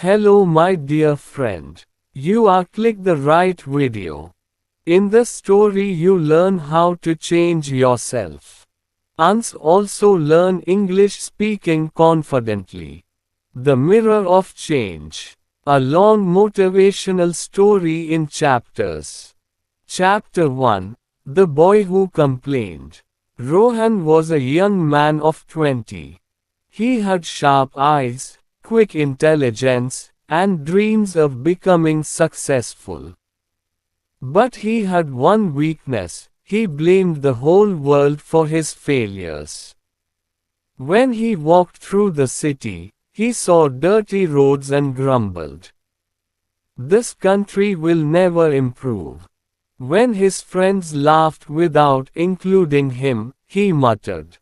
Hello my dear friend. You are click the right video. In the story you learn how to change yourself. And also learn English speaking confidently. The Mirror of Change. A long motivational story in chapters. Chapter 1. The Boy Who Complained. Rohan was a young man of 20. He had sharp eyes, quick intelligence, and dreams of becoming successful. But he had one weakness: he blamed the whole world for his failures. When he walked through the city, he saw dirty roads and grumbled, "This country will never improve." When his friends laughed without including him, he muttered,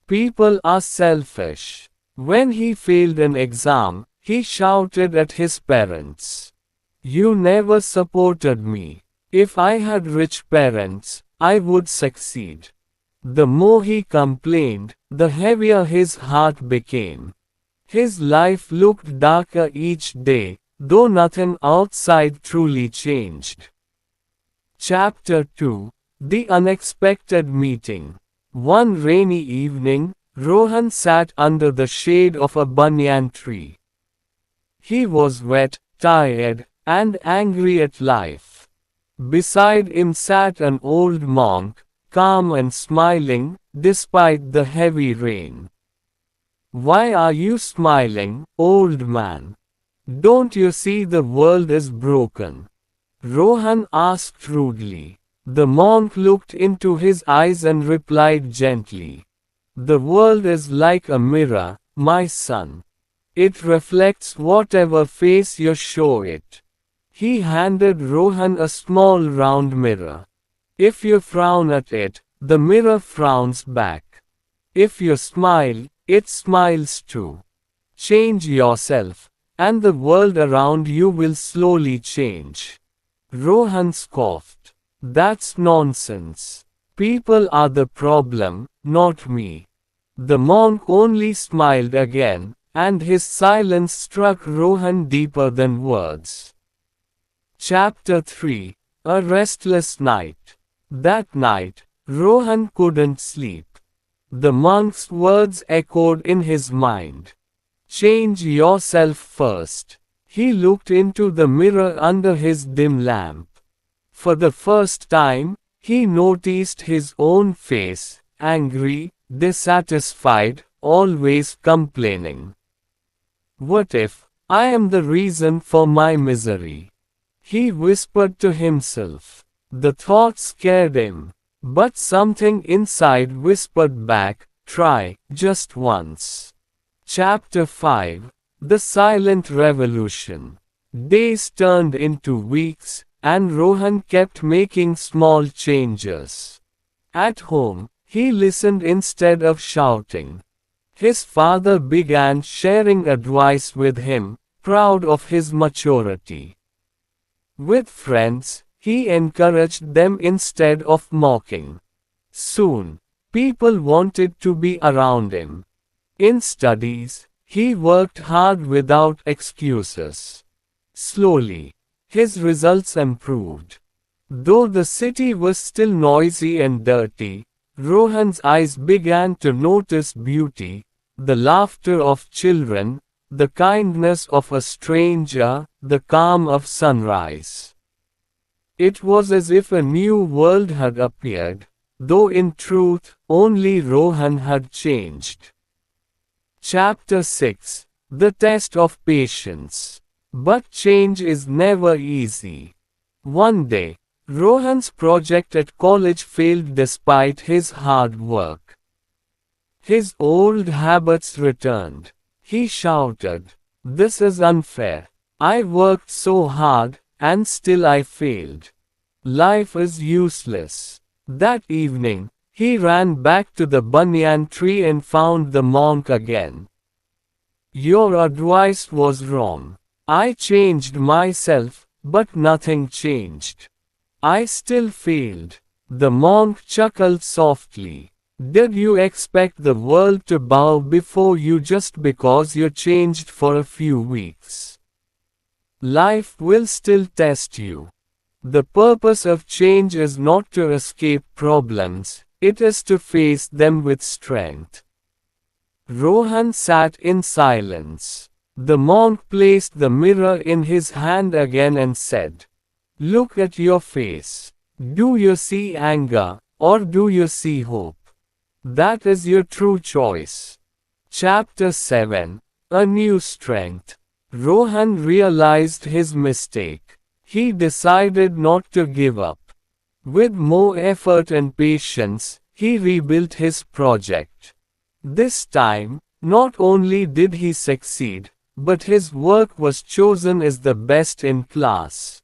"People are selfish." When he failed an exam, he shouted at his parents, "You never supported me. If I had rich parents, I would succeed." The more he complained, the heavier his heart became. His life looked darker each day, though nothing outside truly changed. Chapter 2. The Unexpected Meeting. One rainy evening, Rohan sat under the shade of a banyan tree. He was wet, tired, and angry at life. Beside him sat an old monk, calm and smiling, despite the heavy rain. "Why are you smiling, old man? Don't you see the world is broken?" Rohan asked rudely. The monk looked into his eyes and replied gently, "The world is like a mirror, my son. It reflects whatever face you show it." He handed Rohan a small round mirror. If you frown at it, the mirror frowns back. If you smile, it smiles too. Change yourself, and the world around you will slowly change. Rohan scoffed. "That's nonsense. People are the problem, not me." The monk only smiled again, and his silence struck Rohan deeper than words. Chapter 3. A Restless Night. That night, Rohan couldn't sleep. The monk's words echoed in his mind. "Change yourself first." He looked into the mirror under his dim lamp. For the first time, he noticed his own face, angry, dissatisfied, always complaining. "What if I am the reason for my misery?" he whispered to himself. The thought scared him. But something inside whispered back, "Try, just once." Chapter 5. The Silent Revolution. Days turned into weeks, and Rohan kept making small changes. At home, he listened instead of shouting. His father began sharing advice with him, proud of his maturity. With friends, he encouraged them instead of mocking. Soon, people wanted to be around him. In studies, he worked hard without excuses. Slowly, his results improved. Though the city was still noisy and dirty, Rohan's eyes began to notice beauty, the laughter of children, the kindness of a stranger, the calm of sunrise. It was as if a new world had appeared, though in truth, only Rohan had changed. Chapter 6. The Test of Patience. But change is never easy. One day, Rohan's project at college failed despite his hard work. His old habits returned. He shouted, "This is unfair. I worked so hard, and still I failed. Life is useless." That evening, he ran back to the banyan tree and found the monk again. "Your advice was wrong. I changed myself, but nothing changed. I still failed." The monk chuckled softly. "Did you expect the world to bow before you just because you changed for a few weeks? Life will still test you. The purpose of change is not to escape problems, it is to face them with strength. Rohan sat in silence. The monk placed the mirror in his hand again and said, "Look at your face. Do you see anger, or do you see hope? That is your true choice." Chapter 7. A New Strength. Rohan realized his mistake. He decided not to give up. With more effort and patience, he rebuilt his project. This time, not only did he succeed, but his work was chosen as the best in class.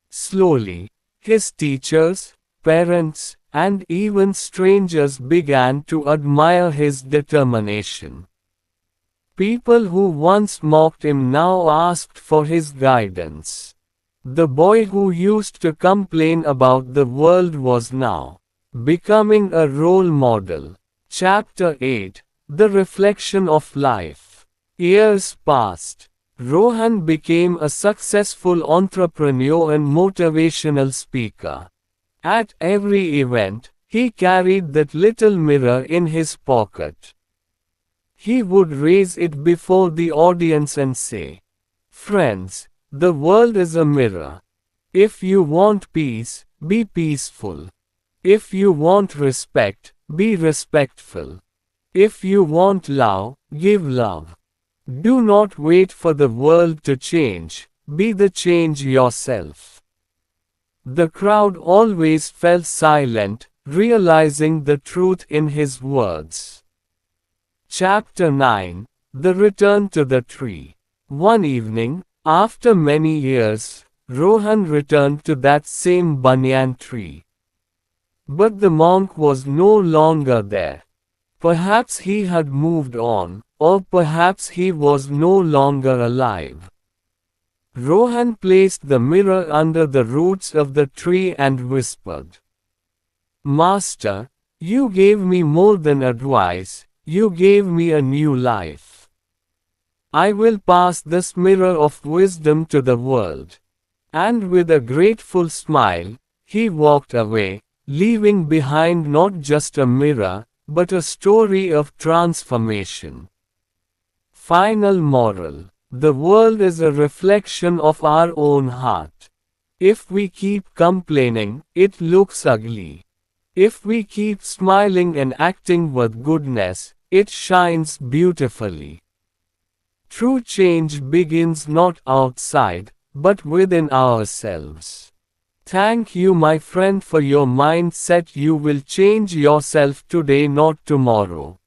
Slowly, his teachers, parents, and even strangers began to admire his determination. People who once mocked him now asked for his guidance. The boy who used to complain about the world was now becoming a role model. Chapter 8. The Reflection of Life. Years passed. Rohan became a successful entrepreneur and motivational speaker. At every event, he carried that little mirror in his pocket. He would raise it before the audience and say, "Friends, the world is a mirror. If you want peace, be peaceful. If you want respect, be respectful. If you want love, give love. Do not wait for the world to change, be the change yourself." The crowd always fell silent, realizing the truth in his words. Chapter 9. The Return to the Tree. One evening, after many years, Rohan returned to that same banyan tree. But the monk was no longer there. Perhaps he had moved on, or perhaps he was no longer alive. Rohan placed the mirror under the roots of the tree and whispered, "Master, you gave me more than advice, you gave me a new life. I will pass this mirror of wisdom to the world." And with a grateful smile, he walked away, leaving behind not just a mirror, but a story of transformation. Final moral. The world is a reflection of our own heart. If we keep complaining, it looks ugly. If we keep smiling and acting with goodness, it shines beautifully. True change begins not outside, but within ourselves. Thank you, my friend, for your mindset. You will change yourself today, not tomorrow.